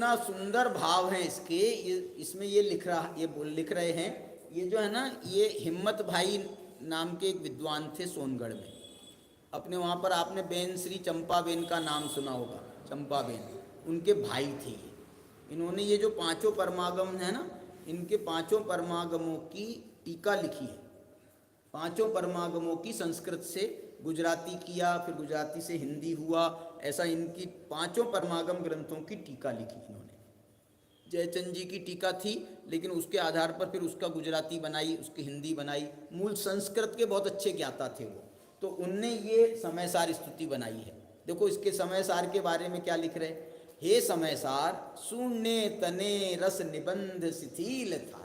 इतना सुंदर भाव है इसके, ये इसमें ये लिख रहे हैं, ये जो है ना, ये हिम्मत भाई नाम के एक विद्वान थे सोनगढ़ में। अपने वहाँ पर आपने बेन श्री चंपा बेन का नाम सुना होगा, चंपा बेन, उनके भाई थे ये। इन्होंने ये जो पांचों परमागम है ना, इनके पांचों परमागमों की टीका लिखी है। पांचों परमागमों की संस्कृत से गुजराती किया, फिर गुजराती से हिंदी हुआ, ऐसा इनकी पांचों परमागम ग्रंथों की टीका लिखी इन्होंने। जयचंद जी की टीका थी, लेकिन उसके आधार पर फिर उसका गुजराती बनाई, उसकी हिंदी बनाई। मूल संस्कृत के बहुत अच्छे ज्ञाता थे वो, तो उनने ये समयसार स्तुति बनाई है। देखो इसके समयसार के बारे में क्या लिख रहे, हे समयसार सुनने तने रस निबंध शिथिल था।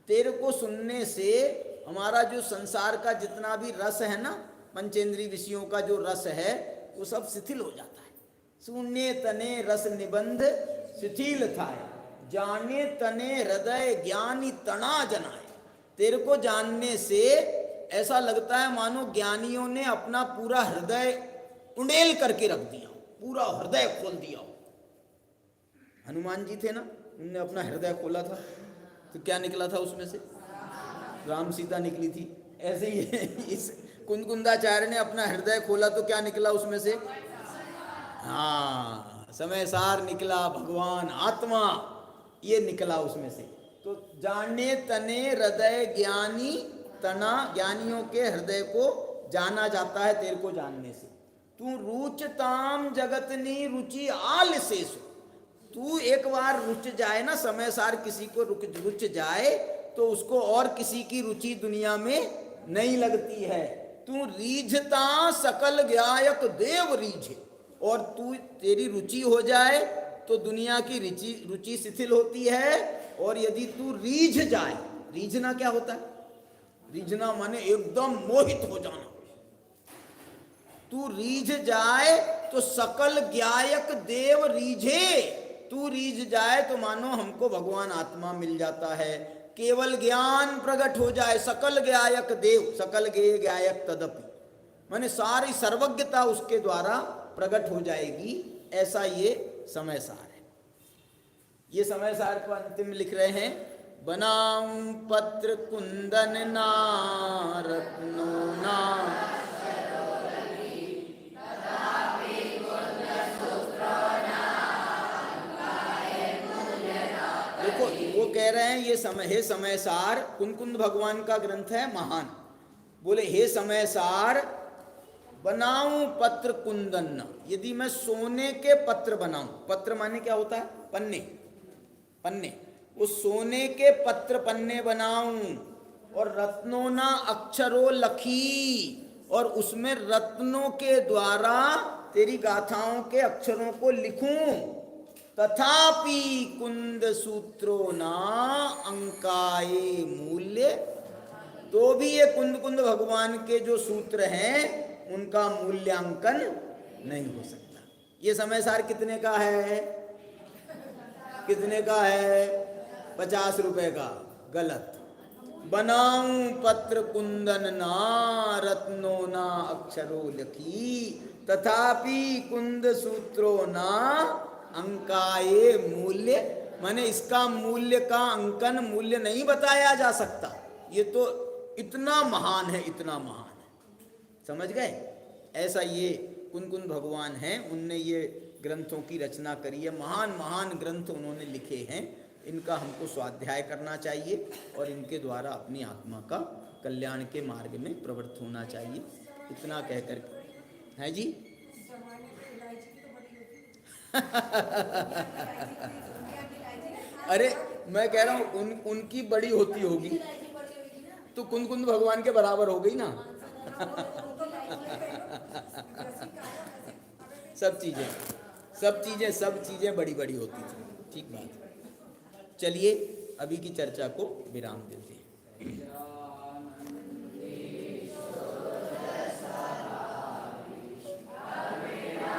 तेरे को सुनने से हमारा जो संसार का जितना भी रस है ना, पंचेंद्रीय विषयों का जो रस है, वो सब शिथिल हो जाता है। सुनने तने रस निबंध शिथिल था, जाने तने हृदय ज्ञानी तना जनाए। तेरे को जानने से ऐसा लगता है मानो ज्ञानियों ने अपना पूरा हृदय उंडेल करके रख दिया, पूरा हृदय खोल दिया। हनुमान जी थे ना, उनने अपना हृदय खोला था, तो क्या निकला था उसमें से, राम सीता निकली थी। ऐसे ही इस कुंदकुंदाचार्य ने अपना हृदय खोला तो क्या निकला उसमें से, हाँ, समयसार निकला, भगवान आत्मा, ये निकला उसमें से। तो जाने तने हृदय ज्ञानी तना, ज्ञानियों के हृदय को जाना जाता है तेरे को जानने से। तू रुचताम जगतनी रुचि आल शेषु, तू एक बार रुच जाए ना, समयसार किसी को रुच जाए तो उसको और किसी की रुचि दुनिया में नहीं लगती है। तू रीझता सकल गायक देव रीझे, और तू तेरी रुचि हो जाए तो दुनिया की रुचि शिथिल होती है। और यदि तू रीझ जाए, रीझना क्या होता है, रीझना माने एकदम मोहित हो जाना। तू रीझ जाए तो सकल गायक देव रीझे, तू रीझ जाए तो मानो हमको भगवान आत्मा मिल जाता है। केवल ज्ञान प्रकट हो जाए, सकल गायक देव, सकल गेय गायक तदपि, माने सारी सर्वज्ञता उसके द्वारा प्रकट हो जाएगी। ऐसा ये समयसार है। ये समयसार को अंतिम लिख रहे हैं, बनाऊं पत्र कुंदन ना रत्नो ना, देखो वो कह रहे हैं ये हे समयसार, कुंदकुंद भगवान का ग्रंथ है महान। बोले हे समयसार बनाऊं पत्र कुंदन, यदि मैं सोने के पत्र बनाऊं, पत्र माने क्या होता है, पन्ने, पन्ने, उस सोने के पत्र पन्ने बनाऊं, और रत्नों ना अक्षरों लखी, और उसमें रत्नों के द्वारा तेरी गाथाओं के अक्षरों को लिखूं। तथापि कुंद सूत्रों ना अंकाए मूल्य, तो भी ये कुंद भगवान के जो सूत्र हैं उनका मूल्यांकन नहीं हो सकता। ये समयसार कितने का है, कितने का है, 50 रुपए का, गलत। बनाऊं पत्र कुंदन ना रत्नो ना अक्षरों लखी, तथापि कुंद सूत्रों ना अंकाए मूल्य, माने इसका मूल्य का अंकन, मूल्य नहीं बताया जा सकता। ये तो इतना महान है, इतना महान है, समझ गए। ऐसा ये कुंदकुंद भगवान हैं, उनने ये ग्रंथों की रचना करी है, महान महान ग्रंथ उन्होंने लिखे हैं। इनका हमको स्वाध्याय करना चाहिए और इनके द्वारा अपनी आत्मा का कल्याण के मार्ग में प्रवृत्त होना चाहिए। इतना कहकर है जी। अरे मैं कह रहा हूँ उनकी बड़ी होती होगी तो कुंदकुंद भगवान के बराबर हो गई ना। सब चीजें बड़ी बड़ी होती थी। ठीक बात। चलिए अभी की चर्चा को विराम देते हैं।